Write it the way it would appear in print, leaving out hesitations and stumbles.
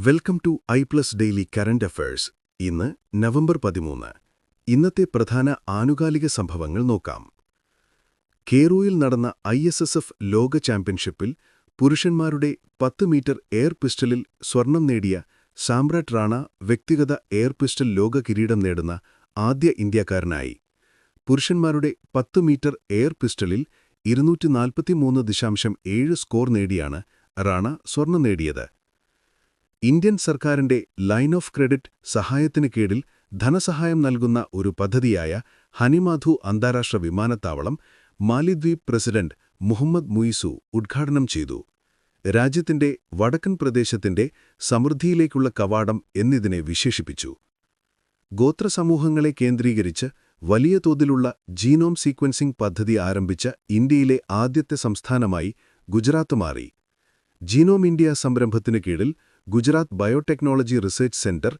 Welcome to ഐ+ daily current affairs. ഇന്ന് November 13. ഇന്നത്തെ പ്രധാന ആനുകാലിക സംഭവങ്ങൾ നോക്കാം. കെയ്റോയിൽ നടന്ന ISSF ലോക ചാമ്പ്യൻഷിപ്പിൽ പുരുഷന്മാരുടെ 10 മീറ്റർ എയർ പിസ്റ്റലിൽ സ്വർണം നേടിയ സാമ്രാട്ട് റാണ വ്യക്തിഗത എയർ പിസ്റ്റൽ ലോക കിരീടം നേടുന്ന ആദ്യ ഇന്ത്യക്കാരനായി. പുരുഷന്മാരുടെ 10 മീറ്റർ എയർ പിസ്റ്റലിൽ 243.7 സ്കോർ നേടിയാണ് റാണ സ്വർണം നേടിയത്. ഇന്ത്യൻ സർക്കാരിന്റെ ലൈൻ ഓഫ് ക്രെഡിറ്റ് സഹായത്തിന് കീഴിൽ ധനസഹായം നൽകുന്ന ഒരു പദ്ധതിയായ ഹനിമാധു അന്താരാഷ്ട്ര വിമാനത്താവളം മാലിദ്വീപ് പ്രസിഡന്റ് മുഹമ്മദ് മുയിസു ഉദ്ഘാടനം ചെയ്തു. രാജ്യത്തിന്റെ വടക്കൻ പ്രദേശത്തിന്റെ സമൃദ്ധിയിലേക്കുള്ള കവാടം എന്നിതിനെ വിശേഷിപ്പിച്ചു. ഗോത്രസമൂഹങ്ങളെ കേന്ദ്രീകരിച്ച് വലിയ തോതിലുള്ള ജീനോം സീക്വൻസിംഗ് പദ്ധതി ആരംഭിച്ച ഇന്ത്യയിലെ ആദ്യത്തെ സംസ്ഥാനമായി ഗുജറാത്ത് മാറി. ജീനോം ഇന്ത്യ സംരംഭത്തിന് കീഴിൽ ഗുജറാത്ത് ബയോടെക്നോളജി റിസർച്ച് സെന്റർ